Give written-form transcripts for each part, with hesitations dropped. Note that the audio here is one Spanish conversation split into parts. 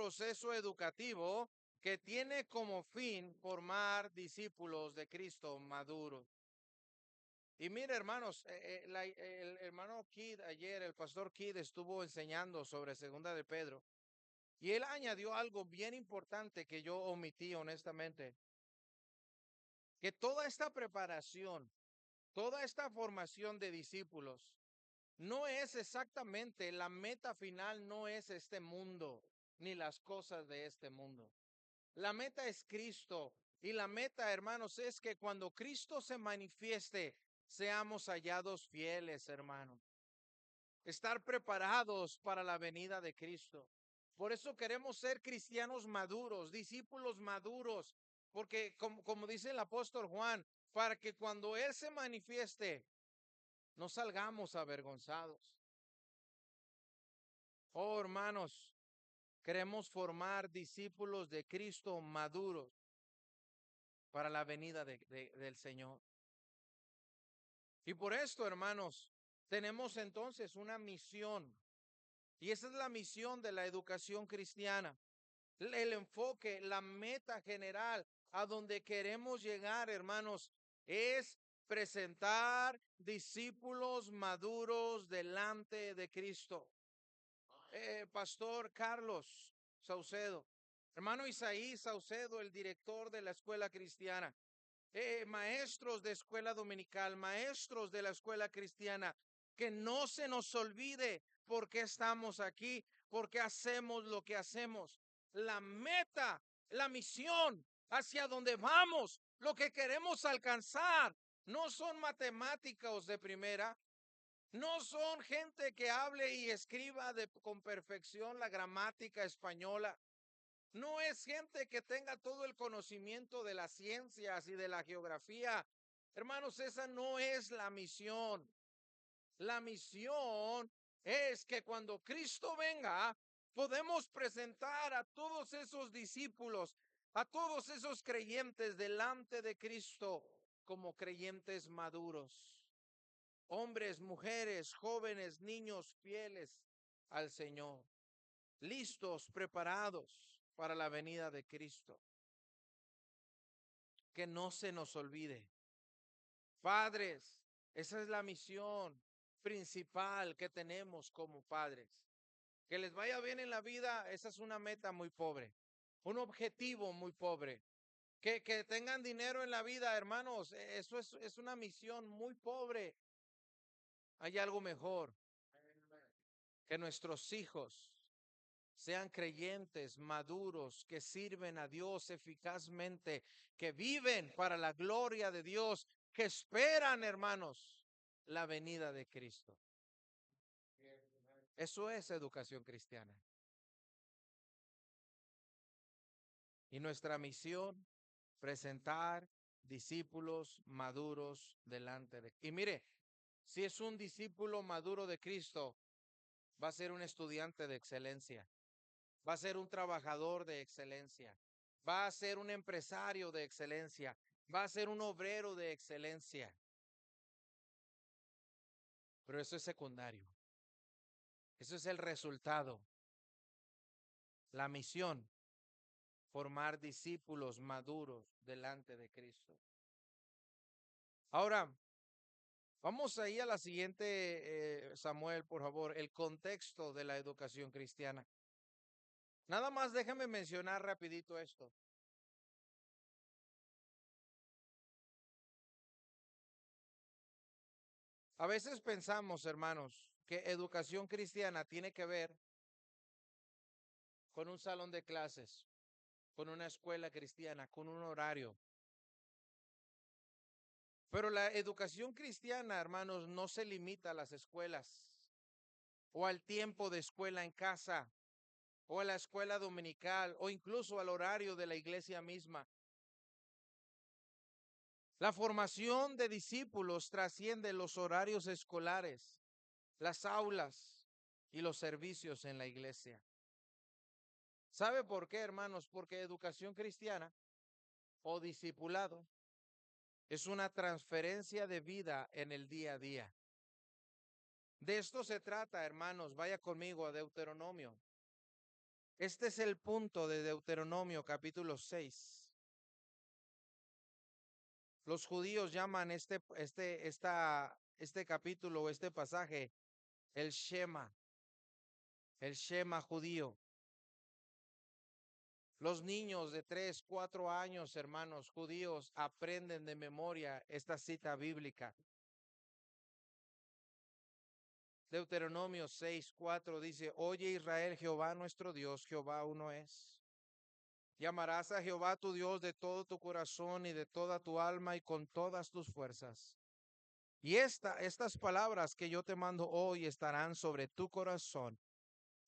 proceso educativo que tiene como fin formar discípulos de Cristo maduros. Y mire, hermanos, el hermano Kidd ayer, el pastor Kidd estuvo enseñando sobre Segunda de Pedro y él añadió algo bien importante que yo omití honestamente, que toda esta preparación, toda esta formación de discípulos no es exactamente la meta final, no es este mundo ni las cosas de este mundo. La meta es Cristo y la meta, hermanos, es que cuando Cristo se manifieste, seamos hallados fieles, hermanos. Estar preparados para la venida de Cristo. Por eso queremos ser cristianos maduros, discípulos maduros, porque como dice el apóstol Juan, para que cuando Él se manifieste, no salgamos avergonzados. Oh, hermanos, queremos formar discípulos de Cristo maduros para la venida del Señor. Y por esto, hermanos, tenemos entonces una misión. Y esa es la misión de la educación cristiana. El enfoque, la meta general a donde queremos llegar, hermanos, es presentar discípulos maduros delante de Cristo. Pastor Carlos Saucedo, hermano Isaí Saucedo, el director de la escuela cristiana, maestros de escuela dominical, maestros de la escuela cristiana, que no se nos olvide por qué estamos aquí, por qué hacemos lo que hacemos. La meta, la misión hacia donde vamos, lo que queremos alcanzar, no son matemáticos de primera, no son gente que hable y escriba con perfección la gramática española. No es gente que tenga todo el conocimiento de las ciencias y de la geografía. Hermanos, esa no es la misión. La misión es que cuando Cristo venga, podemos presentar a todos esos discípulos, a todos esos creyentes delante de Cristo como creyentes maduros. Hombres, mujeres, jóvenes, niños fieles al Señor, listos, preparados para la venida de Cristo. Que no se nos olvide. Padres, esa es la misión principal que tenemos como padres. Que les vaya bien en la vida, esa es una meta muy pobre, un objetivo muy pobre. Que tengan dinero en la vida, hermanos, eso es una misión muy pobre. Hay algo mejor, que nuestros hijos sean creyentes, maduros, que sirven a Dios eficazmente, que viven para la gloria de Dios, que esperan, hermanos, la venida de Cristo. Eso es educación cristiana. Y nuestra misión, presentar discípulos maduros delante de... Y mire, si es un discípulo maduro de Cristo, va a ser un estudiante de excelencia, va a ser un trabajador de excelencia, va a ser un empresario de excelencia, va a ser un obrero de excelencia. Pero eso es secundario. Eso es el resultado. La misión, formar discípulos maduros delante de Cristo. Ahora, vamos ahí a la siguiente, Samuel, por favor, el contexto de la educación cristiana. Nada más déjame mencionar rapidito esto. A veces pensamos, hermanos, que educación cristiana tiene que ver con un salón de clases, con una escuela cristiana, con un horario. Pero la educación cristiana, hermanos, no se limita a las escuelas o al tiempo de escuela en casa o a la escuela dominical o incluso al horario de la iglesia misma. La formación de discípulos trasciende los horarios escolares, las aulas y los servicios en la iglesia. ¿Sabe por qué, hermanos? Porque educación cristiana o discipulado es una transferencia de vida en el día a día. De esto se trata, hermanos. Vaya conmigo a Deuteronomio. Este es el punto de Deuteronomio capítulo 6. Los judíos llaman este capítulo o este pasaje el Shema judío. Los niños de 3, 4 años, hermanos judíos, aprenden de memoria esta cita bíblica. Deuteronomio 6:4 dice, Oye Israel, Jehová nuestro Dios, Jehová uno es. Y amarás a Jehová tu Dios de todo tu corazón y de toda tu alma y con todas tus fuerzas. Y estas palabras que yo te mando hoy estarán sobre tu corazón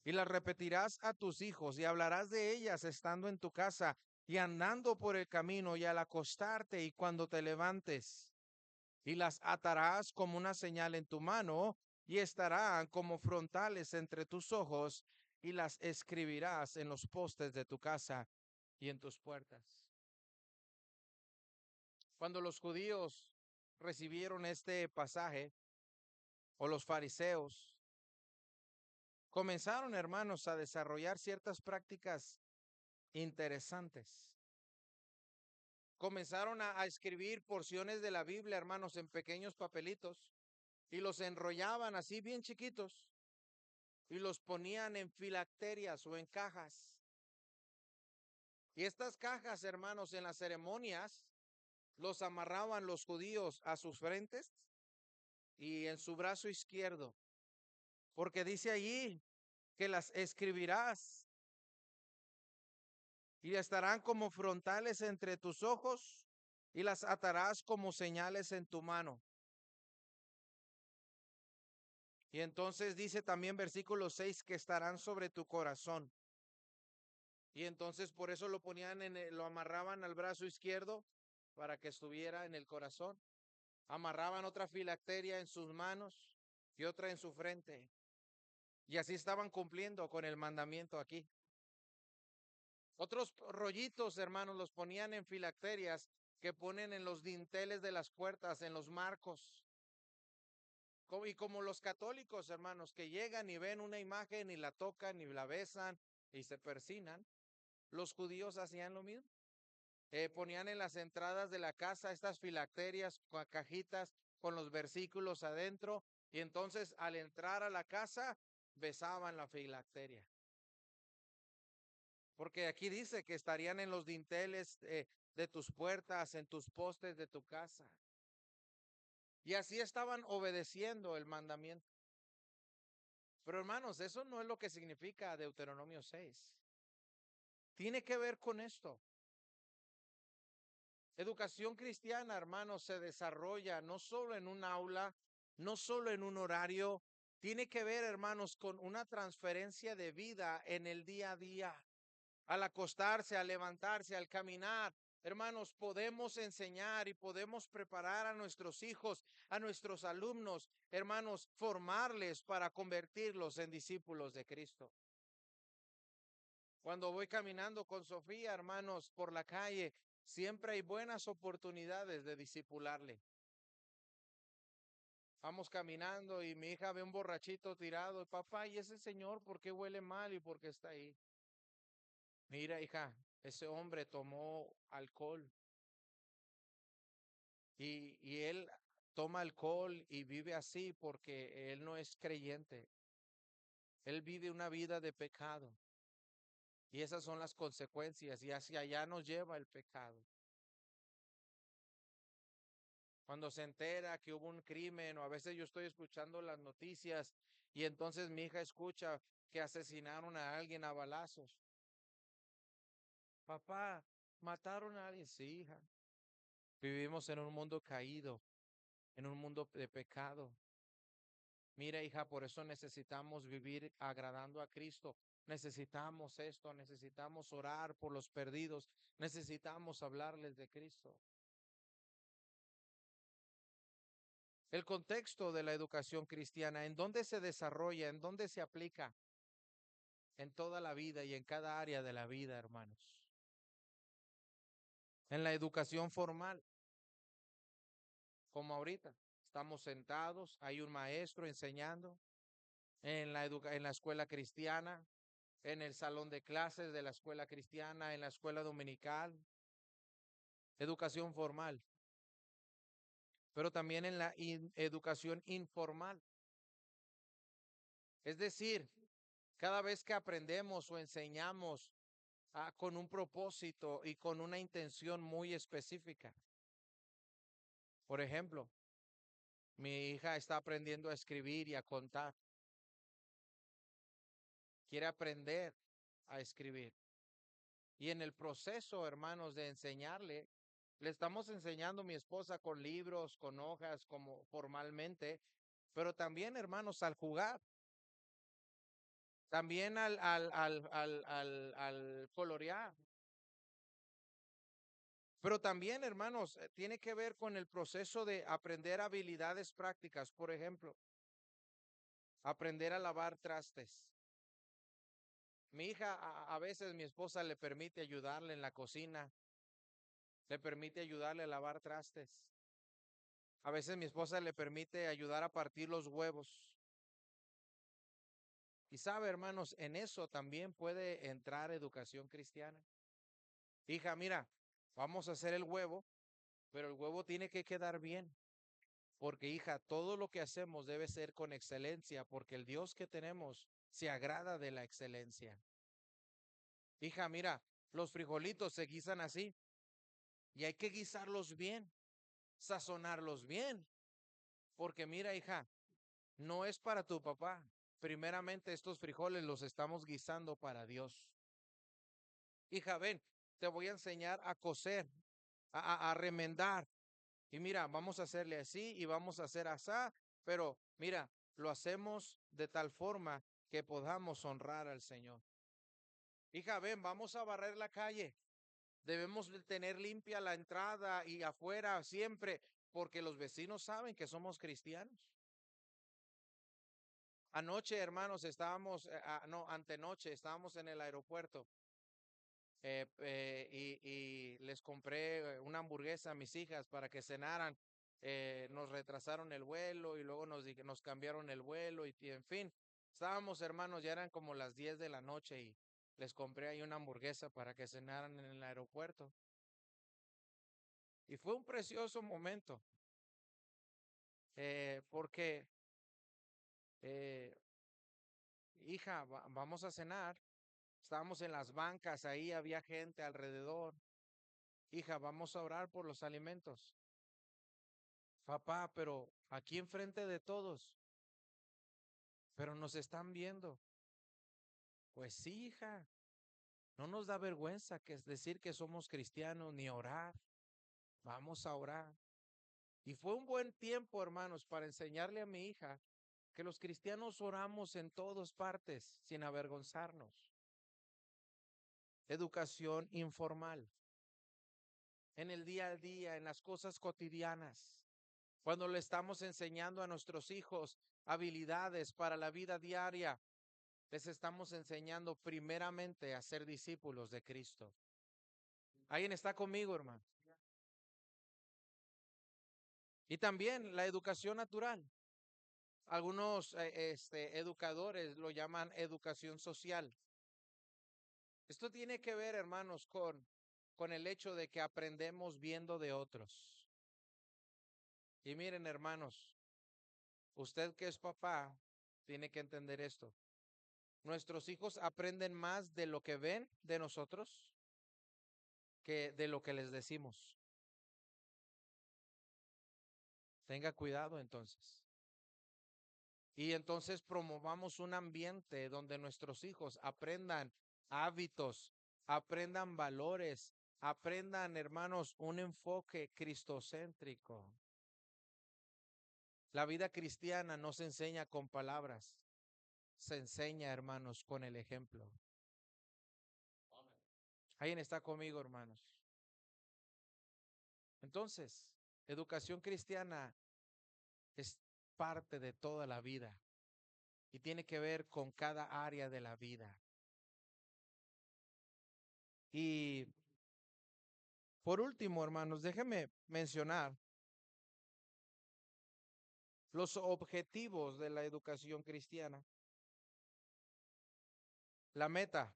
y las repetirás a tus hijos y hablarás de ellas estando en tu casa y andando por el camino y al acostarte y cuando te levantes. Y las atarás como una señal en tu mano y estarán como frontales entre tus ojos y las escribirás en los postes de tu casa y en tus puertas. Cuando los judíos recibieron este pasaje, o los fariseos, comenzaron, hermanos, a desarrollar ciertas prácticas interesantes. Comenzaron a escribir porciones de la Biblia, hermanos, en pequeños papelitos y los enrollaban así bien chiquitos y los ponían en filacterias o en cajas. Y estas cajas, hermanos, en las ceremonias, los amarraban los judíos a sus frentes y en su brazo izquierdo, porque dice allí que las escribirás y estarán como frontales entre tus ojos y las atarás como señales en tu mano. Y entonces dice también versículo 6 que estarán sobre tu corazón. Y entonces por eso lo ponían lo amarraban al brazo izquierdo para que estuviera en el corazón. Amarraban otra filacteria en sus manos y otra en su frente. Y así estaban cumpliendo con el mandamiento aquí. Otros rollitos, hermanos, los ponían en filacterias que ponen en los dinteles de las puertas, en los marcos. Y como los católicos, hermanos, que llegan y ven una imagen y la tocan y la besan y se persinan, los judíos hacían lo mismo. Ponían en las entradas de la casa estas filacterias, cajitas con los versículos adentro, y entonces al entrar a la casa besaban la filacteria. Porque aquí dice que estarían en los dinteles de tus puertas, en tus postes de tu casa. Y así estaban obedeciendo el mandamiento. Pero hermanos, eso no es lo que significa Deuteronomio 6. Tiene que ver con esto. Educación cristiana, hermanos, se desarrolla no solo en un aula, no solo en un horario, tiene que ver, hermanos, con una transferencia de vida en el día a día. Al acostarse, al levantarse, al caminar, hermanos, podemos enseñar y podemos preparar a nuestros hijos, a nuestros alumnos, hermanos, formarles para convertirlos en discípulos de Cristo. Cuando voy caminando con Sofía, hermanos, por la calle, siempre hay buenas oportunidades de discipularle. Vamos caminando y mi hija ve un borrachito tirado. Papá, ¿y ese señor por qué huele mal y por qué está ahí? Mira, hija, ese hombre tomó alcohol y él toma alcohol y vive así porque él no es creyente. Él vive una vida de pecado. Y esas son las consecuencias y hacia allá nos lleva el pecado. Cuando se entera que hubo un crimen o a veces yo estoy escuchando las noticias y entonces mi hija escucha que asesinaron a alguien a balazos. Papá, mataron a alguien. Sí, hija. Vivimos en un mundo caído, en un mundo de pecado. Mira, hija, por eso necesitamos vivir agradando a Cristo. Necesitamos esto, necesitamos orar por los perdidos, necesitamos hablarles de Cristo. El contexto de la educación cristiana, ¿en dónde se desarrolla? ¿En dónde se aplica? En toda la vida y en cada área de la vida, hermanos. En la educación formal, como ahorita, estamos sentados, hay un maestro enseñando. En la escuela cristiana, en el salón de clases de la escuela cristiana, en la escuela dominical, educación formal, pero también en la educación informal. Es decir, cada vez que aprendemos o enseñamos con un propósito y con una intención muy específica. Por ejemplo, mi hija está aprendiendo a escribir y a contar. Quiere aprender a escribir. Y en el proceso, hermanos, de enseñarle, le estamos enseñando a mi esposa con libros, con hojas, como formalmente, pero también, hermanos, al jugar, también al colorear. Pero también, hermanos, tiene que ver con el proceso de aprender habilidades prácticas. Por ejemplo, aprender a lavar trastes. Mi hija, a veces mi esposa le permite ayudarle en la cocina, le permite ayudarle a lavar trastes. A veces mi esposa le permite ayudar a partir los huevos. Y sabe, hermanos, en eso también puede entrar educación cristiana. Hija, mira, vamos a hacer el huevo, pero el huevo tiene que quedar bien. Porque, hija, todo lo que hacemos debe ser con excelencia, porque el Dios que tenemos se agrada de la excelencia. Hija, mira, los frijolitos se guisan así y hay que guisarlos bien, sazonarlos bien. Porque mira, hija, no es para tu papá. Primeramente estos frijoles los estamos guisando para Dios. Hija, ven, te voy a enseñar a coser, a remendar. Y mira, vamos a hacerle así y vamos a hacer asá, pero mira, lo hacemos de tal forma que podamos honrar al Señor. Hija, ven, vamos a barrer la calle. Debemos de tener limpia la entrada y afuera siempre, porque los vecinos saben que somos cristianos. Anoche, hermanos, estábamos, no, antenoche, estábamos en el aeropuerto y les compré una hamburguesa a mis hijas para que cenaran. Nos retrasaron el vuelo y luego nos cambiaron el vuelo y en fin, estábamos, hermanos, ya eran como las 10 de la noche y les compré ahí una hamburguesa para que cenaran en el aeropuerto. Y fue un precioso momento porque, eh, hija, vamos a cenar. Estábamos en las bancas, ahí había gente alrededor. Hija, vamos a orar por los alimentos. Papá, pero aquí enfrente de todos, pero nos están viendo. Pues sí, hija, no nos da vergüenza que es decir que somos cristianos ni orar. Vamos a orar. Y fue un buen tiempo, hermanos, para enseñarle a mi hija que los cristianos oramos en todas partes sin avergonzarnos. Educación informal, en el día a día, en las cosas cotidianas. Cuando le estamos enseñando a nuestros hijos habilidades para la vida diaria, les estamos enseñando primeramente a ser discípulos de Cristo. ¿Alguien está conmigo, hermano? Y también la educación natural. Algunos educadores lo llaman educación social. Esto tiene que ver, hermanos, con el hecho de que aprendemos viendo de otros. Y miren, hermanos, usted que es papá, tiene que entender esto. Nuestros hijos aprenden más de lo que ven de nosotros que de lo que les decimos. Tenga cuidado entonces. Y entonces promovamos un ambiente donde nuestros hijos aprendan hábitos, aprendan valores, aprendan, hermanos, un enfoque cristocéntrico. La vida cristiana no se enseña con palabras, se enseña, hermanos, con el ejemplo. ¿Alguien está conmigo, hermanos? Entonces, educación cristiana es parte de toda la vida y tiene que ver con cada área de la vida. Y por último, hermanos, déjenme mencionar los objetivos de la educación cristiana. La meta,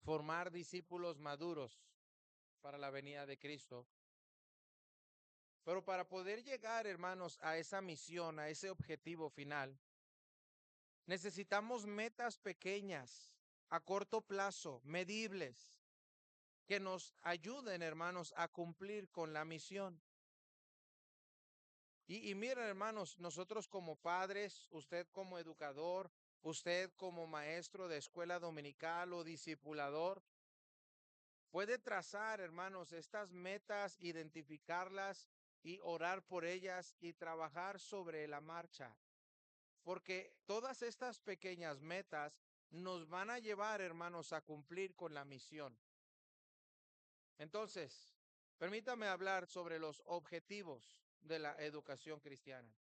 formar discípulos maduros para la venida de Cristo. Pero para poder llegar, hermanos, a esa misión, a ese objetivo final, necesitamos metas pequeñas, a corto plazo, medibles, que nos ayuden, hermanos, a cumplir con la misión. Y miren, hermanos, nosotros como padres, usted como educador, usted como maestro de escuela dominical o discipulador, puede trazar, hermanos, estas metas, identificarlas y orar por ellas y trabajar sobre la marcha. Porque todas estas pequeñas metas nos van a llevar, hermanos, a cumplir con la misión. Entonces, permítame hablar sobre los objetivos de la educación cristiana.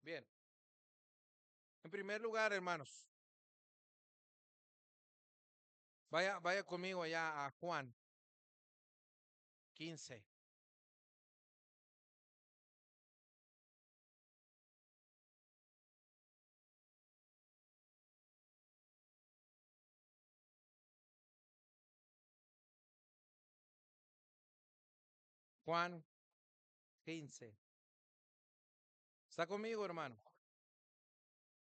Bien, en primer lugar, hermanos, vaya conmigo allá a Juan 15. Juan 15. ¿Está conmigo, hermano?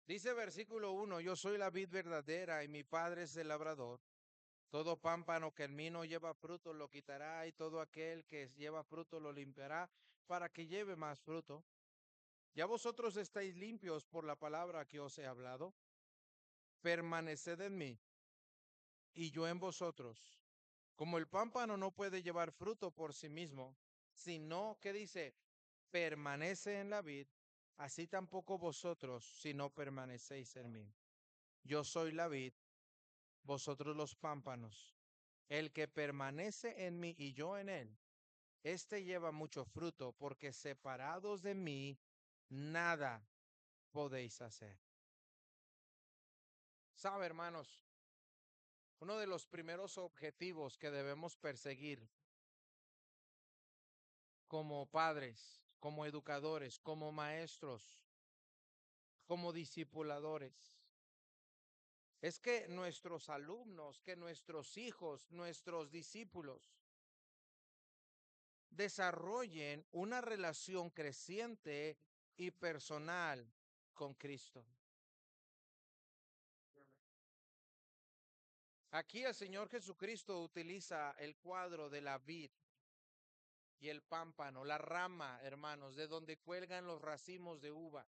Dice versículo 1, yo soy la vid verdadera y mi padre es el labrador. Todo pámpano que en mí no lleva fruto lo quitará y todo aquel que lleva fruto lo limpiará para que lleve más fruto. Ya vosotros estáis limpios por la palabra que os he hablado. Permaneced en mí y yo en vosotros. Como el pámpano no puede llevar fruto por sí mismo, sino que dice, permanece en la vid, así tampoco vosotros si no permanecéis en mí. Yo soy la vid, vosotros los pámpanos. El que permanece en mí y yo en él, este lleva mucho fruto, porque separados de mí, nada podéis hacer. Sabe, hermanos, uno de los primeros objetivos que debemos perseguir como padres, como educadores, como maestros, como discipuladores, es que nuestros alumnos, que nuestros hijos, nuestros discípulos desarrollen una relación creciente y personal con Cristo. Aquí el Señor Jesucristo utiliza el cuadro de la vid y el pámpano, la rama, hermanos, de donde cuelgan los racimos de uva.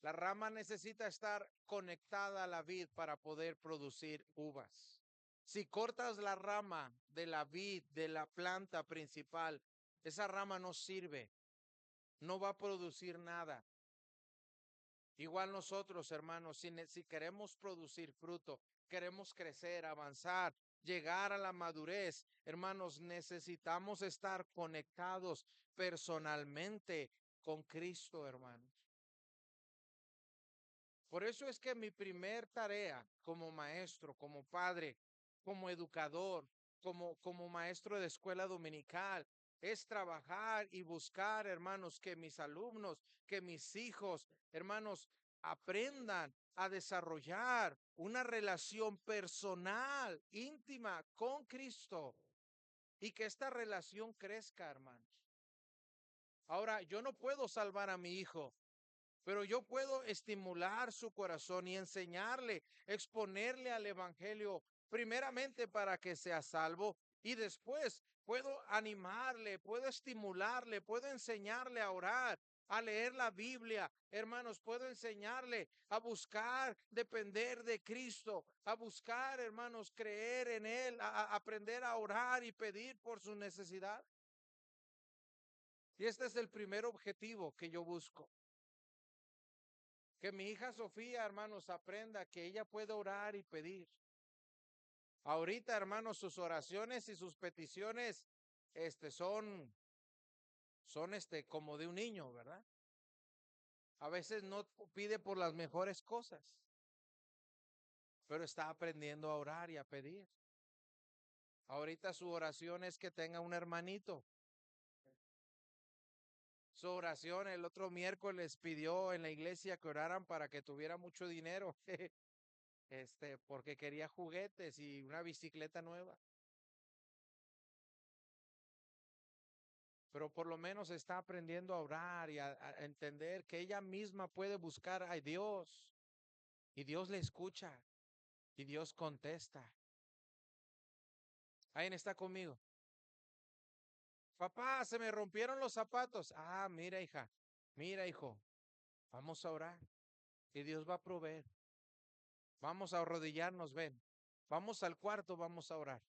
La rama necesita estar conectada a la vid para poder producir uvas. Si cortas la rama de la vid, de la planta principal, esa rama no sirve, no va a producir nada. Igual nosotros, hermanos, si queremos producir fruto, queremos crecer, avanzar, llegar a la madurez, hermanos, necesitamos estar conectados personalmente con Cristo, hermanos. Por eso es que mi primer tarea como maestro, como padre, como educador, como maestro de escuela dominical, es trabajar y buscar, hermanos, que mis alumnos, que mis hijos, hermanos, aprendan a desarrollar una relación personal, íntima con Cristo y que esta relación crezca, hermanos. Ahora, yo no puedo salvar a mi hijo, pero yo puedo estimular su corazón y enseñarle, exponerle al Evangelio, primeramente para que sea salvo y después puedo animarle, puedo estimularle, puedo enseñarle a orar, a leer la Biblia. Hermanos, puedo enseñarle a buscar depender de Cristo, a buscar, hermanos, creer en Él, a aprender a orar y pedir por su necesidad. Y este es el primer objetivo que yo busco. Que mi hija Sofía, hermanos, aprenda que ella puede orar y pedir. Ahorita, hermanos, sus oraciones y sus peticiones, son como de un niño, ¿verdad? A veces no pide por las mejores cosas, pero está aprendiendo a orar y a pedir. Ahorita su oración es que tenga un hermanito. Su oración el otro miércoles pidió en la iglesia que oraran para que tuviera mucho dinero, porque quería juguetes y una bicicleta nueva. Pero por lo menos está aprendiendo a orar y a entender que ella misma puede buscar a Dios y Dios le escucha y Dios contesta. ¿Alguien está conmigo? Papá, se me rompieron los zapatos. Ah, mira, hija, mira, hijo, vamos a orar y Dios va a proveer. Vamos a arrodillarnos, ven. Vamos al cuarto, vamos a orar.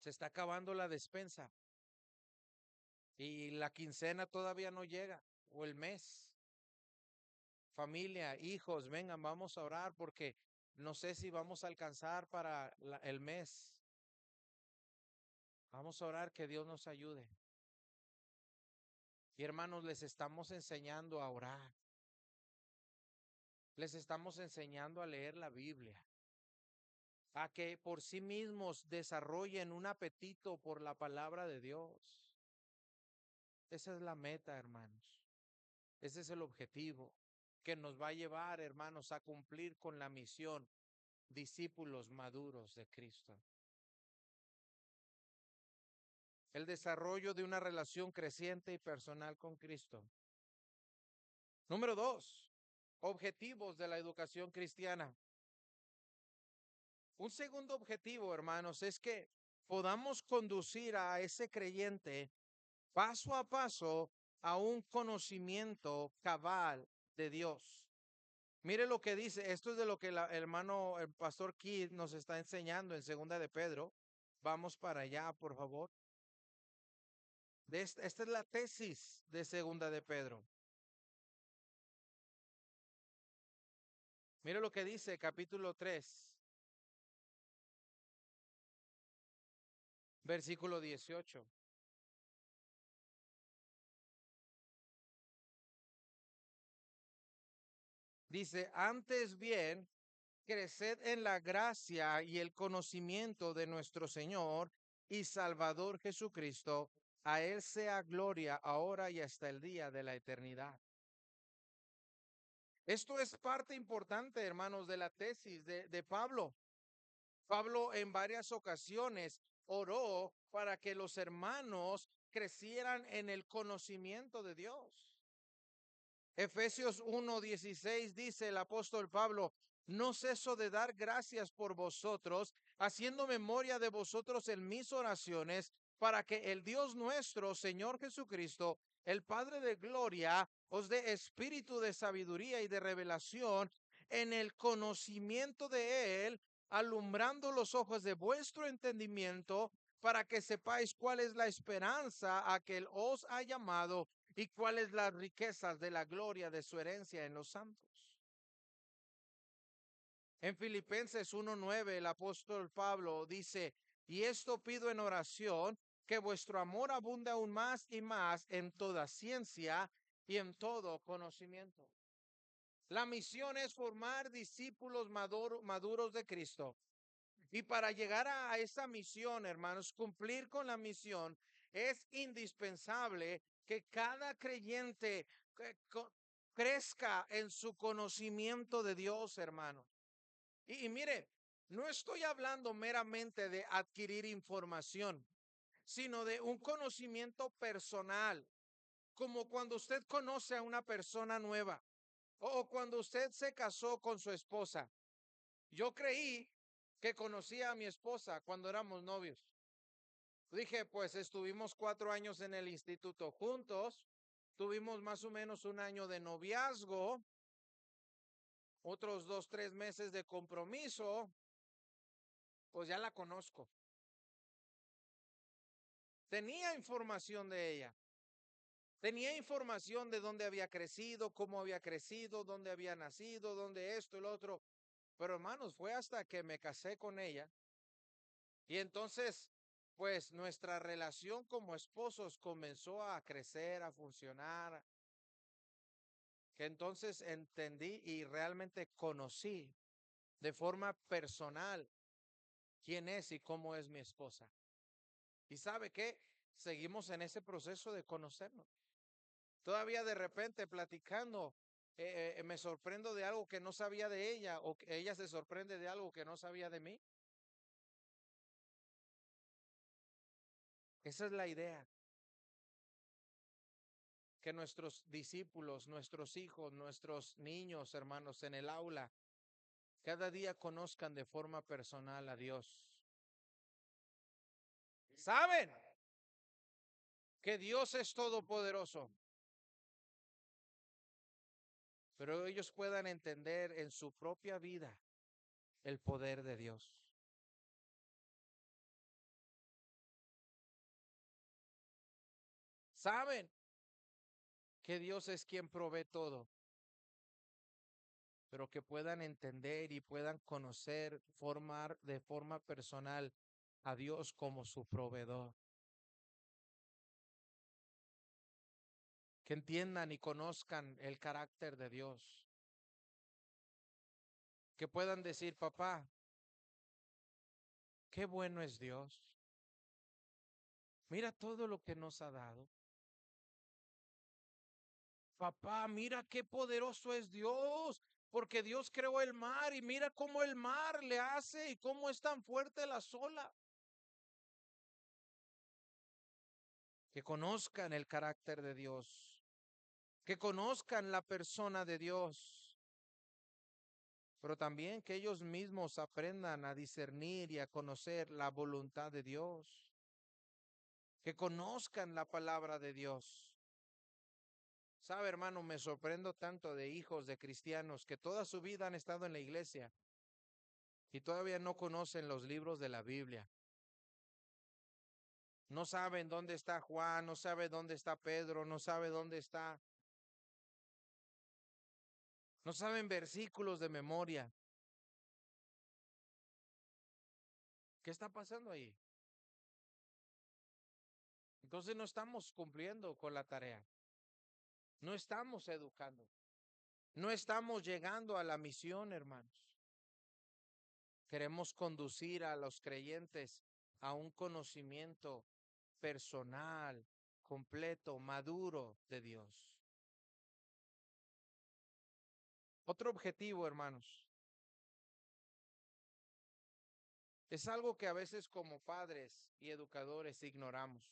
Se está acabando la despensa y la quincena todavía no llega o el mes. Familia, hijos, vengan, vamos a orar porque no sé si vamos a alcanzar para el mes. Vamos a orar que Dios nos ayude. Y hermanos, les estamos enseñando a orar. Les estamos enseñando a leer la Biblia. A que por sí mismos desarrollen un apetito por la palabra de Dios. Esa es la meta, hermanos. Ese es el objetivo que nos va a llevar, hermanos, a cumplir con la misión, discípulos maduros de Cristo. El desarrollo de una relación creciente y personal con Cristo. Número 2, objetivos de la educación cristiana. Un segundo objetivo, hermanos, es que podamos conducir a ese creyente paso a paso a un conocimiento cabal de Dios. Mire lo que dice, esto es de lo que el hermano, el pastor Keith nos está enseñando en Segunda de Pedro. Vamos para allá, por favor. Esta es la tesis de Segunda de Pedro. Mire lo que dice capítulo 3, versículo 18. Dice, antes bien, creced en la gracia y el conocimiento de nuestro Señor y Salvador Jesucristo. A Él sea gloria ahora y hasta el día de la eternidad. Esto es parte importante, hermanos, de la tesis de Pablo. Pablo en varias ocasiones oró para que los hermanos crecieran en el conocimiento de Dios. Efesios 1:16 dice el apóstol Pablo, no ceso de dar gracias por vosotros, haciendo memoria de vosotros en mis oraciones, para que el Dios nuestro, Señor Jesucristo, el Padre de gloria, os dé espíritu de sabiduría y de revelación en el conocimiento de Él, alumbrando los ojos de vuestro entendimiento, para que sepáis cuál es la esperanza a que Él os ha llamado y cuáles las riquezas de la gloria de su herencia en los santos. En Filipenses 1:9 el apóstol Pablo dice, y esto pido en oración, que vuestro amor abunde aún más y más en toda ciencia y en todo conocimiento. La misión es formar discípulos maduros de Cristo. Y para llegar a esa misión, hermanos, cumplir con la misión, es indispensable que cada creyente crezca en su conocimiento de Dios, hermano. Y mire, no estoy hablando meramente de adquirir información, sino de un conocimiento personal, como cuando usted conoce a una persona nueva o cuando usted se casó con su esposa. Yo creí que conocía a mi esposa cuando éramos novios. Dije, pues estuvimos 4 años en el instituto juntos, tuvimos más o menos un año de noviazgo, otros 2, 3 meses de compromiso, pues ya la conozco. Tenía información de ella, tenía información de dónde había crecido, cómo había crecido, dónde había nacido, dónde esto y lo otro. Pero hermanos, fue hasta que me casé con ella y entonces, pues nuestra relación como esposos comenzó a crecer, a funcionar, que entonces entendí y realmente conocí de forma personal quién es y cómo es mi esposa. ¿Y sabe qué? Seguimos en ese proceso de conocernos. Todavía de repente platicando, me sorprendo de algo que no sabía de ella o que ella se sorprende de algo que no sabía de mí. Esa es la idea, que nuestros discípulos, nuestros hijos, nuestros niños, hermanos, en el aula, cada día conozcan de forma personal a Dios. ¿Saben que Dios es todopoderoso? Pero ellos puedan entender en su propia vida el poder de Dios. Saben que Dios es quien provee todo, pero que puedan entender y puedan conocer, formar de forma personal a Dios como su proveedor. Que entiendan y conozcan el carácter de Dios. Que puedan decir, papá, qué bueno es Dios. Mira todo lo que nos ha dado. Papá, mira qué poderoso es Dios, porque Dios creó el mar y mira cómo el mar le hace y cómo es tan fuerte la ola. Que conozcan el carácter de Dios, que conozcan la persona de Dios, pero también que ellos mismos aprendan a discernir y a conocer la voluntad de Dios, que conozcan la palabra de Dios. Sabe, hermano, me sorprendo tanto de hijos de cristianos que toda su vida han estado en la iglesia y todavía no conocen los libros de la Biblia. No saben dónde está Juan, no sabe dónde está Pedro, no sabe dónde está. No saben versículos de memoria. ¿Qué está pasando ahí? Entonces no estamos cumpliendo con la tarea. No estamos educando. No estamos llegando a la misión, hermanos. Queremos conducir a los creyentes a un conocimiento personal, completo, maduro de Dios. Otro objetivo, hermanos, es algo que a veces como padres y educadores ignoramos.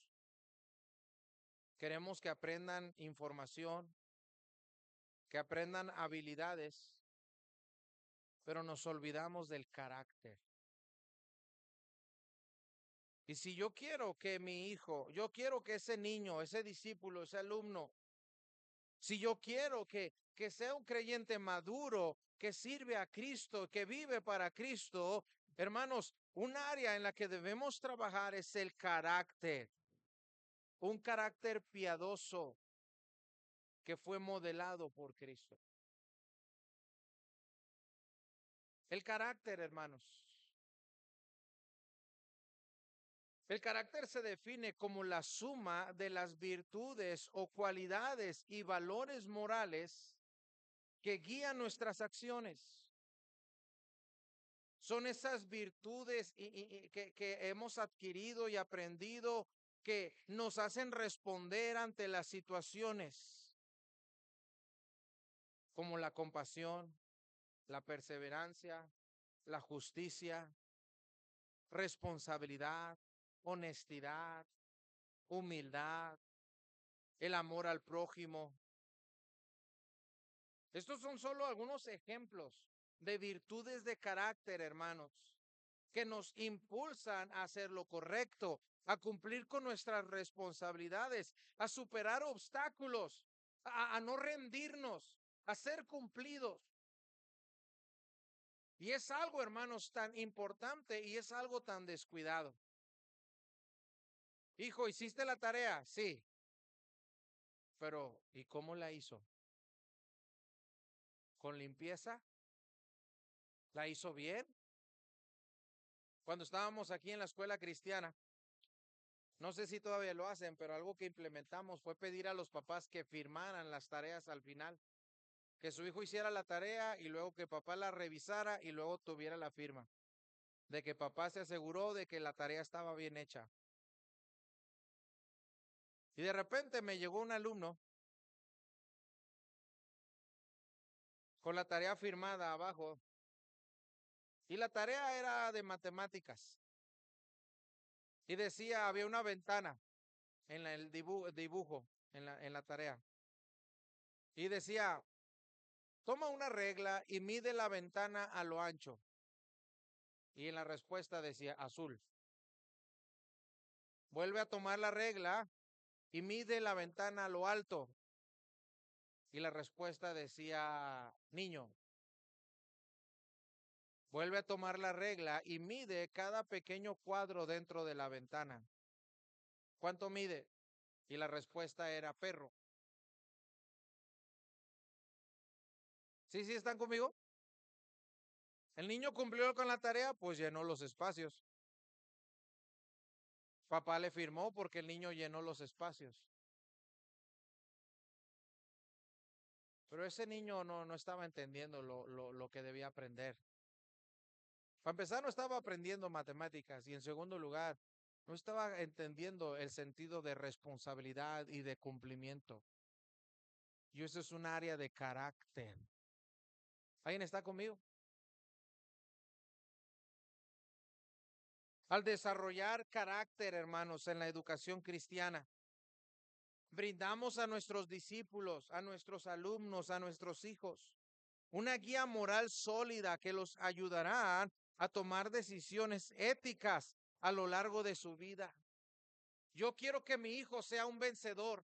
Queremos que aprendan información, que aprendan habilidades, pero nos olvidamos del carácter. Y si yo quiero que mi hijo, yo quiero que ese niño, ese discípulo, ese alumno, si yo quiero que sea un creyente maduro, que sirve a Cristo, que vive para Cristo, hermanos, un área en la que debemos trabajar es el carácter, un carácter piadoso que fue modelado por Cristo. El carácter, hermanos. El carácter se define como la suma de las virtudes o cualidades y valores morales que guían nuestras acciones. Son esas virtudes que hemos adquirido y aprendido que nos hacen responder ante las situaciones, como la compasión, la perseverancia, la justicia, responsabilidad, honestidad, humildad, el amor al prójimo. Estos son solo algunos ejemplos de virtudes de carácter, hermanos, que nos impulsan a hacer lo correcto, a cumplir con nuestras responsabilidades, a superar obstáculos, a no rendirnos, a ser cumplidos. Y es algo, hermanos, tan importante y es algo tan descuidado. Hijo, ¿hiciste la tarea? Sí, pero ¿y cómo la hizo? ¿Con limpieza? ¿La hizo bien? Cuando estábamos aquí en la escuela cristiana, no sé si todavía lo hacen, pero algo que implementamos fue pedir a los papás que firmaran las tareas al final. que su hijo hiciera la tarea y luego que papá la revisara y luego tuviera la firma de que papá se aseguró de que la tarea estaba bien hecha. Y de repente me llegó un alumno con la tarea firmada abajo y la tarea era de matemáticas y decía, había una ventana en el dibujo, en la tarea y decía, toma una regla y mide la ventana a lo ancho. Y en la respuesta decía azul. Vuelve a tomar la regla y mide la ventana a lo alto. Y la respuesta decía niño. Vuelve a tomar la regla y mide cada pequeño cuadro dentro de la ventana. ¿Cuánto mide? Y la respuesta era perro. ¿Sí, sí están conmigo? El niño cumplió con la tarea, pues llenó los espacios. Papá le firmó porque el niño llenó los espacios. Pero ese niño no estaba entendiendo lo que debía aprender. Para empezar, no estaba aprendiendo matemáticas y en segundo lugar, no estaba entendiendo el sentido de responsabilidad y de cumplimiento. Y eso es un área de carácter. ¿Alguien está conmigo? Al desarrollar carácter, hermanos, en la educación cristiana, brindamos a nuestros discípulos, a nuestros alumnos, a nuestros hijos, una guía moral sólida que los ayudará a tomar decisiones éticas a lo largo de su vida. Yo quiero que mi hijo sea un vencedor.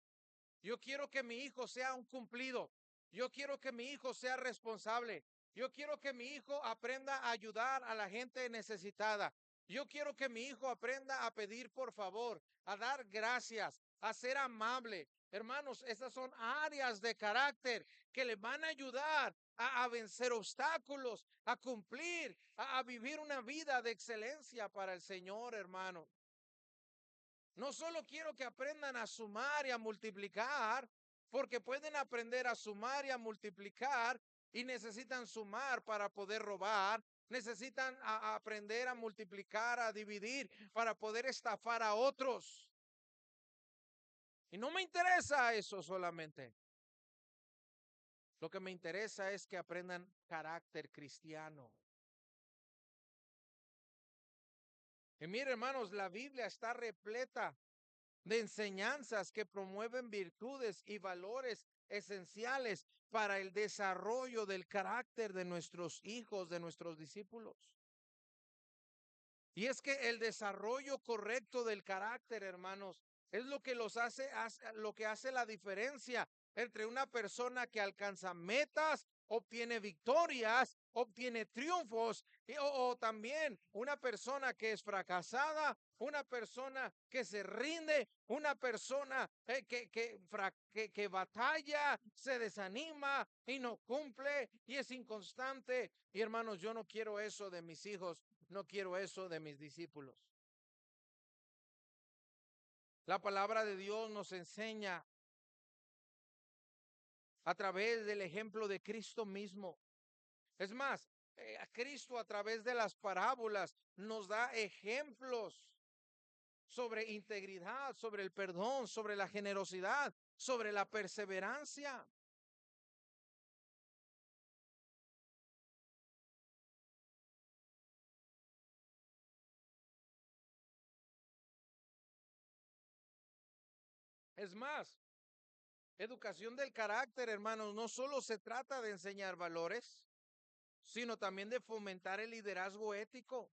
Yo quiero que mi hijo sea un cumplido. Yo quiero que mi hijo sea responsable. Yo quiero que mi hijo aprenda a ayudar a la gente necesitada. Yo quiero que mi hijo aprenda a pedir por favor, a dar gracias, a ser amable. Hermanos, estas son áreas de carácter que le van a ayudar a vencer obstáculos, a cumplir, a vivir una vida de excelencia para el Señor, hermano. No solo quiero que aprendan a sumar y a multiplicar, porque pueden aprender a sumar y a multiplicar y necesitan sumar para poder robar, necesitan aprender a multiplicar, a dividir para poder estafar a otros. Y no me interesa eso solamente. Lo que me interesa es que aprendan carácter cristiano. Y mire, hermanos, la Biblia está repleta de enseñanzas que promueven virtudes y valores esenciales para el desarrollo del carácter de nuestros hijos, de nuestros discípulos. Y es que el desarrollo correcto del carácter, hermanos, es lo que lo que hace la diferencia entre una persona que alcanza metas, obtiene victorias, obtiene triunfos, o también una persona que es fracasada, una persona que se rinde, una persona que batalla, se desanima y no cumple y es inconstante. Y hermanos, yo no quiero eso de mis hijos. No quiero eso de mis discípulos. La palabra de Dios nos enseña a través del ejemplo de Cristo mismo. Es más, a Cristo a través de las parábolas nos da ejemplos sobre integridad, sobre el perdón, sobre la generosidad, sobre la perseverancia. Es más, educación del carácter, hermanos, no solo se trata de enseñar valores, sino también de fomentar el liderazgo ético.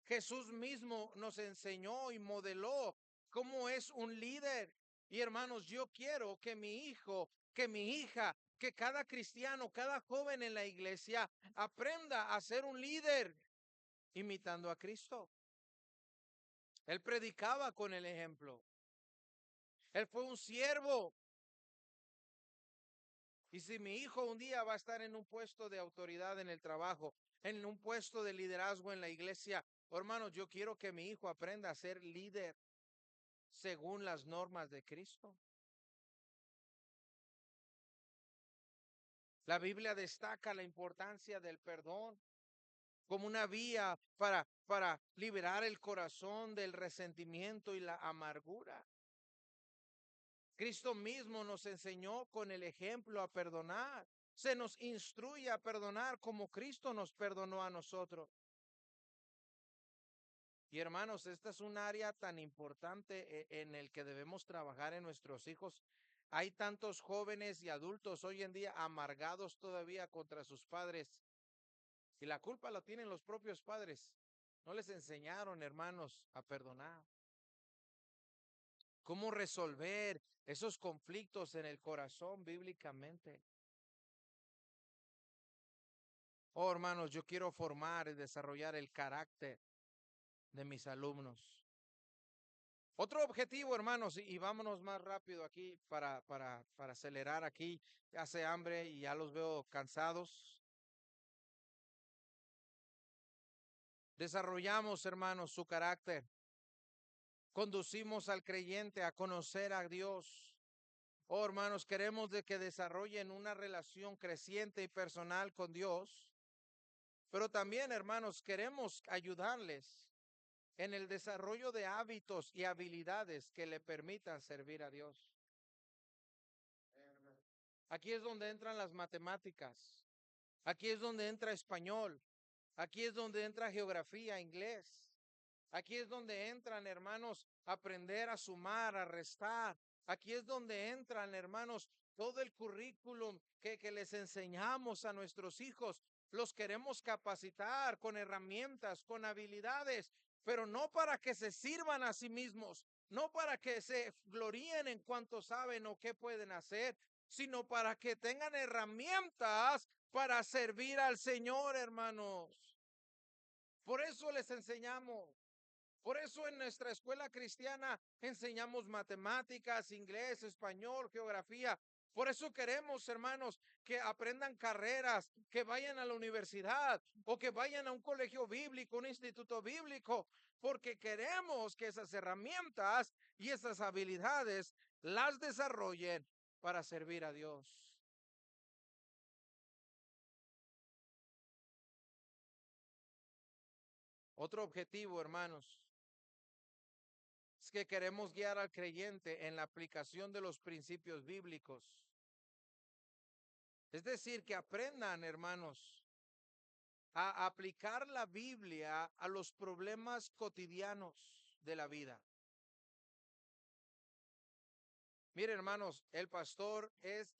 Jesús mismo nos enseñó y modeló cómo es un líder. Y hermanos, yo quiero que mi hijo, que mi hija, que cada cristiano, cada joven en la iglesia aprenda a ser un líder imitando a Cristo. Él predicaba con el ejemplo. Él fue un siervo. Y si mi hijo un día va a estar en un puesto de autoridad en el trabajo, en un puesto de liderazgo en la iglesia, hermanos, yo quiero que mi hijo aprenda a ser líder según las normas de Cristo. La Biblia destaca la importancia del perdón como una vía para liberar el corazón del resentimiento y la amargura. Cristo mismo nos enseñó con el ejemplo a perdonar. Se nos instruye a perdonar como Cristo nos perdonó a nosotros. Y hermanos, esta es un área tan importante en el que debemos trabajar en nuestros hijos. Hay tantos jóvenes y adultos hoy en día amargados todavía contra sus padres y la culpa la tienen los propios padres. No les enseñaron, hermanos, a perdonar. ¿Cómo resolver esos conflictos en el corazón bíblicamente? Oh, hermanos, yo quiero formar y desarrollar el carácter de mis alumnos. Otro objetivo, hermanos, y vámonos más rápido aquí para acelerar aquí. Hace hambre y ya los veo cansados. Desarrollamos, hermanos, su carácter. Conducimos al creyente a conocer a Dios. Oh, hermanos, queremos de que desarrollen una relación creciente y personal con Dios, pero también, hermanos, queremos ayudarles en el desarrollo de hábitos y habilidades que le permitan servir a Dios. Aquí es donde entran las matemáticas. Aquí es donde entra español. Aquí es donde entra geografía, inglés. Aquí es donde entran, hermanos, aprender a sumar, a restar. Aquí es donde entran, hermanos, todo el currículum que les enseñamos a nuestros hijos. Los queremos capacitar con herramientas, con habilidades, pero no para que se sirvan a sí mismos, no para que se gloríen en cuanto saben o qué pueden hacer, sino para que tengan herramientas para servir al Señor, hermanos. Por eso les enseñamos. Por eso en nuestra escuela cristiana enseñamos matemáticas, inglés, español, geografía. Por eso queremos, hermanos, que aprendan carreras, que vayan a la universidad o que vayan a un colegio bíblico, un instituto bíblico, porque queremos que esas herramientas y esas habilidades las desarrollen para servir a Dios. Otro objetivo, hermanos, es que queremos guiar al creyente en la aplicación de los principios bíblicos. Es decir, que aprendan, hermanos, a aplicar la Biblia a los problemas cotidianos de la vida. Mire, hermanos, el pastor es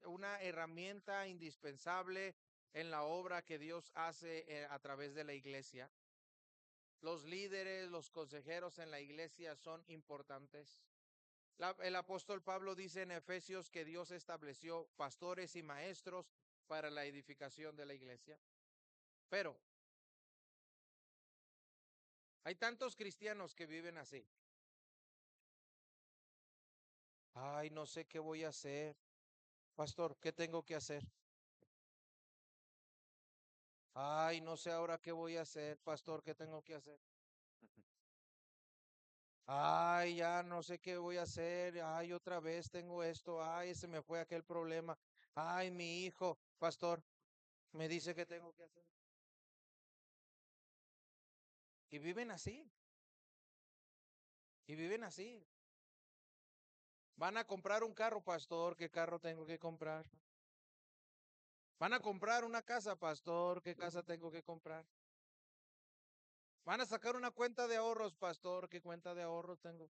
una herramienta indispensable en la obra que Dios hace a través de la iglesia. Los líderes, los consejeros en la iglesia son importantes. El apóstol Pablo dice en Efesios que Dios estableció pastores y maestros para la edificación de la iglesia. Pero hay tantos cristianos que viven así. Ay, no sé qué voy a hacer. Pastor, ¿qué tengo que hacer? Ay, no sé ahora qué voy a hacer. Pastor, ¿qué tengo que hacer? Ay, ya no sé qué voy a hacer. Ay, otra vez tengo esto. Ay, se me fue aquel problema. Ay, mi hijo, pastor, me dice que tengo que hacer. Y viven así. Y viven así. Van a comprar un carro, pastor, ¿qué carro tengo que comprar? Van a comprar una casa, pastor, ¿qué casa tengo que comprar? Van a sacar una cuenta de ahorros, pastor, ¿qué cuenta de ahorros tengo?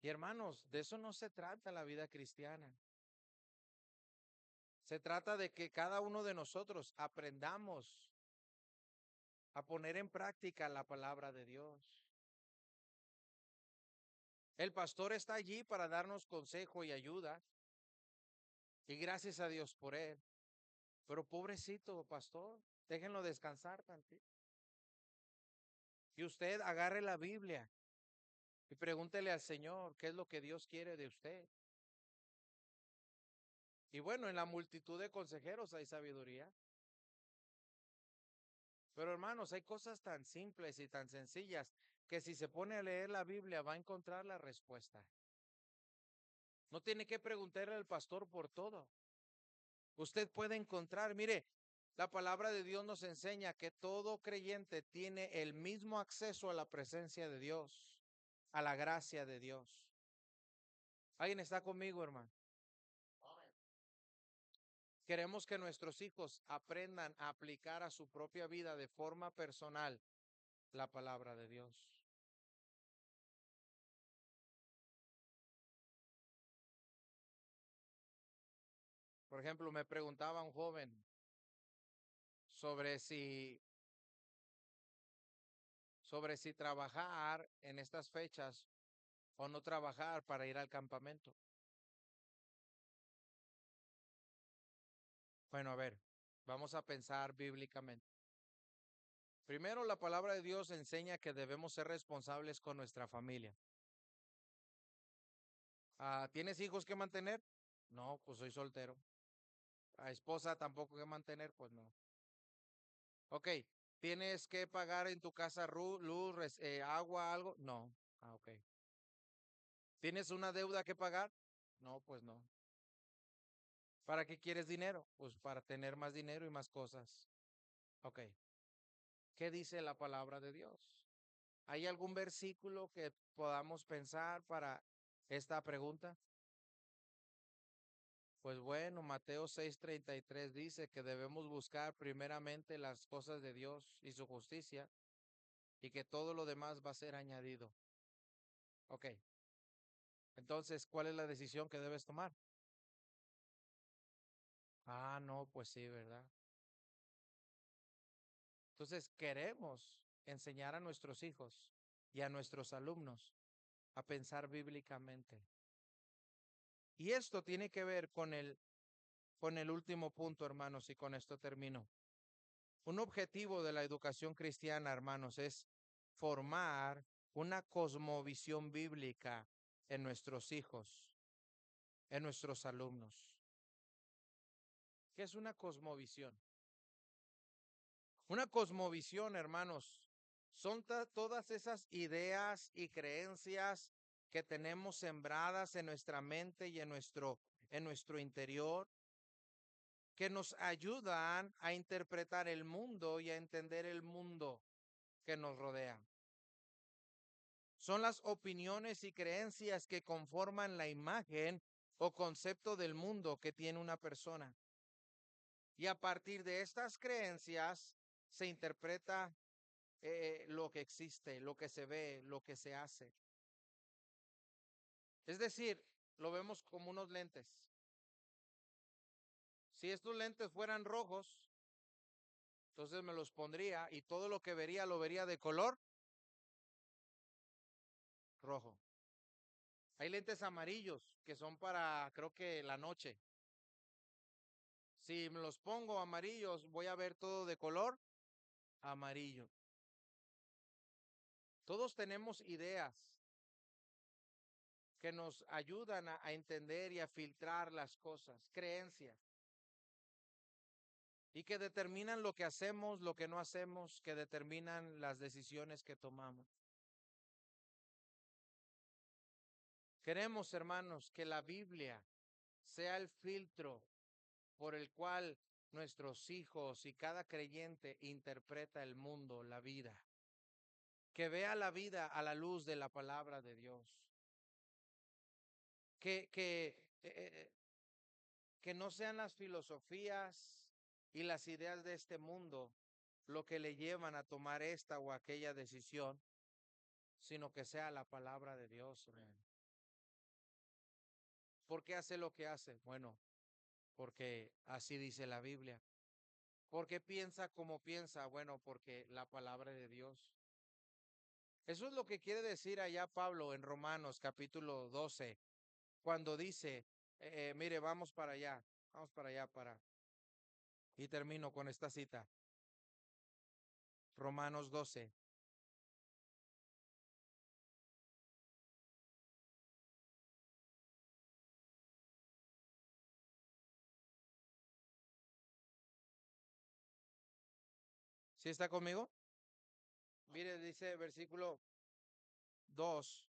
Y hermanos, de eso no se trata la vida cristiana. Se trata de que cada uno de nosotros aprendamos a poner en práctica la palabra de Dios. El pastor está allí para darnos consejo y ayuda. Y gracias a Dios por él. Pero pobrecito pastor, déjenlo descansar tantito. Y usted agarre la Biblia y pregúntele al Señor qué es lo que Dios quiere de usted. Y bueno, en la multitud de consejeros hay sabiduría. Pero hermanos, hay cosas tan simples y tan sencillas que si se pone a leer la Biblia va a encontrar la respuesta. No tiene que preguntarle al pastor por todo. Usted puede encontrar, mire, la palabra de Dios nos enseña que todo creyente tiene el mismo acceso a la presencia de Dios, a la gracia de Dios. ¿Alguien está conmigo, hermano? Queremos que nuestros hijos aprendan a aplicar a su propia vida de forma personal la palabra de Dios. Por ejemplo, me preguntaba un joven sobre si trabajar en estas fechas o no trabajar para ir al campamento. Bueno, a ver, vamos a pensar bíblicamente. Primero, la palabra de Dios enseña que debemos ser responsables con nuestra familia. ¿Tienes hijos que mantener? No, pues soy soltero. ¿A esposa tampoco que mantener? Pues no. Ok, ¿tienes que pagar en tu casa luz, agua, algo? No. Ok. ¿Tienes una deuda que pagar? No, pues no. ¿Para qué quieres dinero? Pues para tener más dinero y más cosas. Ok. ¿Qué dice la palabra de Dios? ¿Hay algún versículo que podamos pensar para esta pregunta? Pues bueno, Mateo 6:33 dice que debemos buscar primeramente las cosas de Dios y su justicia y que todo lo demás va a ser añadido. Ok, entonces, ¿cuál es la decisión que debes tomar? No, pues sí, ¿verdad? Entonces, queremos enseñar a nuestros hijos y a nuestros alumnos a pensar bíblicamente. Y esto tiene que ver con el último punto, hermanos, y con esto termino. Un objetivo de la educación cristiana, hermanos, es formar una cosmovisión bíblica en nuestros hijos, en nuestros alumnos. ¿Qué es una cosmovisión? Una cosmovisión, hermanos, son todas esas ideas y creencias que tenemos sembradas en nuestra mente y en nuestro interior, que nos ayudan a interpretar el mundo y a entender el mundo que nos rodea. Son las opiniones y creencias que conforman la imagen o concepto del mundo que tiene una persona. Y a partir de estas creencias se interpreta lo que existe, lo que se ve, lo que se hace. Es decir, lo vemos como unos lentes. Si estos lentes fueran rojos, entonces me los pondría y todo lo que vería lo vería de color rojo. Hay lentes amarillos que son para, creo que la noche. Si me los pongo amarillos, voy a ver todo de color amarillo. Todos tenemos ideas que nos ayudan a entender y a filtrar las cosas, creencias, y que determinan lo que hacemos, lo que no hacemos, que determinan las decisiones que tomamos. Queremos, hermanos, que la Biblia sea el filtro por el cual nuestros hijos y cada creyente interpreta el mundo, la vida. Que vea la vida a la luz de la palabra de Dios. Que no sean las filosofías y las ideas de este mundo lo que le llevan a tomar esta o aquella decisión, sino que sea la palabra de Dios. ¿Por qué hace lo que hace? Bueno, porque así dice la Biblia. ¿Por qué piensa como piensa? Bueno, porque la palabra de Dios. Eso es lo que quiere decir allá Pablo en Romanos capítulo 12, cuando dice, mire, vamos para allá y termino con esta cita. Romanos 12. ¿Sí está conmigo? Mire, dice versículo 2.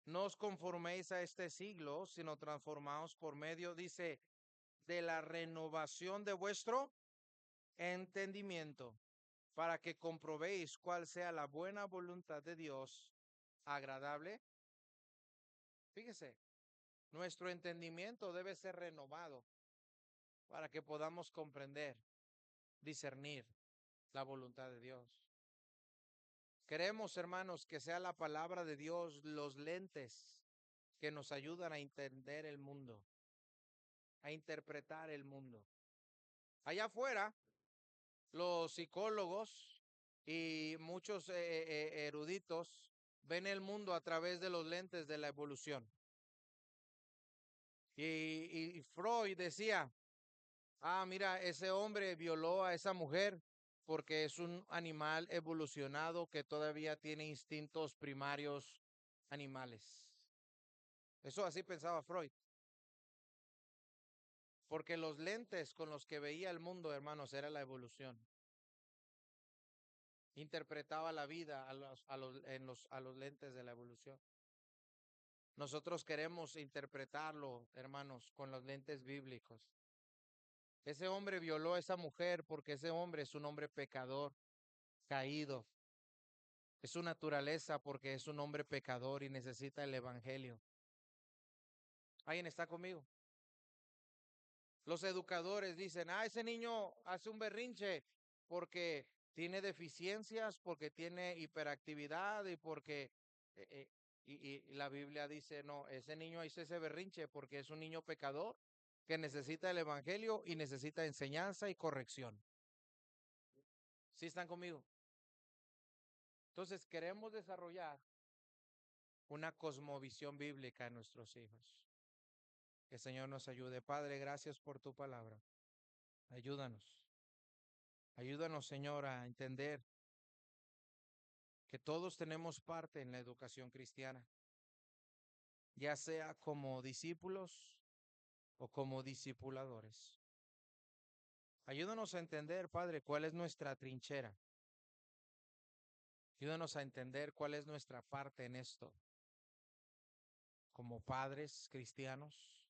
No os conforméis a este siglo, sino transformaos por medio, dice, de la renovación de vuestro entendimiento, para que comprobéis cuál sea la buena voluntad de Dios, agradable. Fíjese, nuestro entendimiento debe ser renovado para que podamos comprender, discernir la voluntad de Dios. Queremos, hermanos, que sea la palabra de Dios los lentes que nos ayudan a entender el mundo, a interpretar el mundo. Allá afuera, los psicólogos y muchos eruditos ven el mundo a través de los lentes de la evolución. Y Freud decía, mira, ese hombre violó a esa mujer porque es un animal evolucionado que todavía tiene instintos primarios animales. Eso así pensaba Freud. Porque los lentes con los que veía el mundo, hermanos, era la evolución. Interpretaba la vida a los lentes de la evolución. Nosotros queremos interpretarlo, hermanos, con los lentes bíblicos. Ese hombre violó a esa mujer porque ese hombre es un hombre pecador, caído. Es su naturaleza porque es un hombre pecador y necesita el evangelio. ¿Alguien está conmigo? Los educadores dicen, ese niño hace un berrinche porque tiene deficiencias, porque tiene hiperactividad y porque... eh, eh, y la Biblia dice, no, ese niño hizo ese berrinche porque es un niño pecador que necesita el evangelio y necesita enseñanza y corrección. ¿Sí están conmigo? Entonces queremos desarrollar una cosmovisión bíblica en nuestros hijos. Que el Señor nos ayude. Padre, gracias por tu palabra. Ayúdanos. Ayúdanos, Señor, a entender que todos tenemos parte en la educación cristiana, ya sea como discípulos o como discipuladores. Ayúdanos a entender, Padre, cuál es nuestra trinchera. Ayúdanos a entender cuál es nuestra parte en esto, como padres cristianos,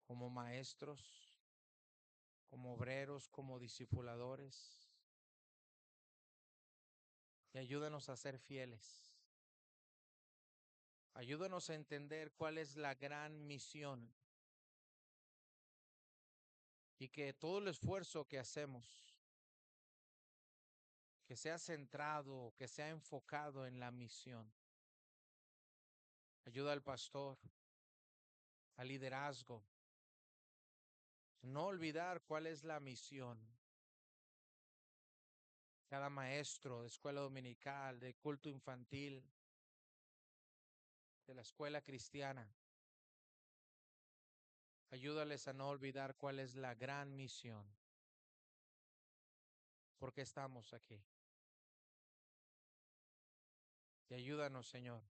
como maestros, como obreros, como discipuladores. Y ayúdanos a ser fieles. Ayúdanos a entender cuál es la gran misión y que todo el esfuerzo que hacemos, que sea centrado, que sea enfocado en la misión. Ayuda al pastor, al liderazgo. No olvidar cuál es la misión. Cada maestro de escuela dominical, de culto infantil, de la escuela cristiana. Ayúdales a no olvidar cuál es la gran misión. ¿Por qué estamos aquí? Y ayúdanos, Señor,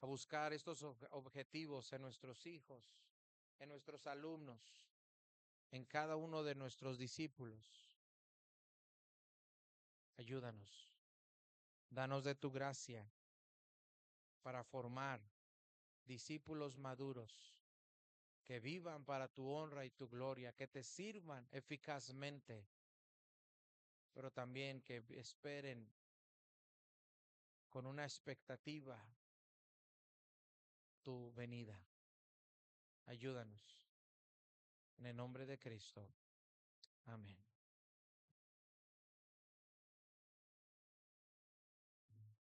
a buscar estos objetivos en nuestros hijos, en nuestros alumnos, en cada uno de nuestros discípulos. Ayúdanos. Danos de tu gracia para formar discípulos maduros que vivan para tu honra y tu gloria, que te sirvan eficazmente, pero también que esperen con una expectativa tu venida. Ayúdanos. En el nombre de Cristo. Amén.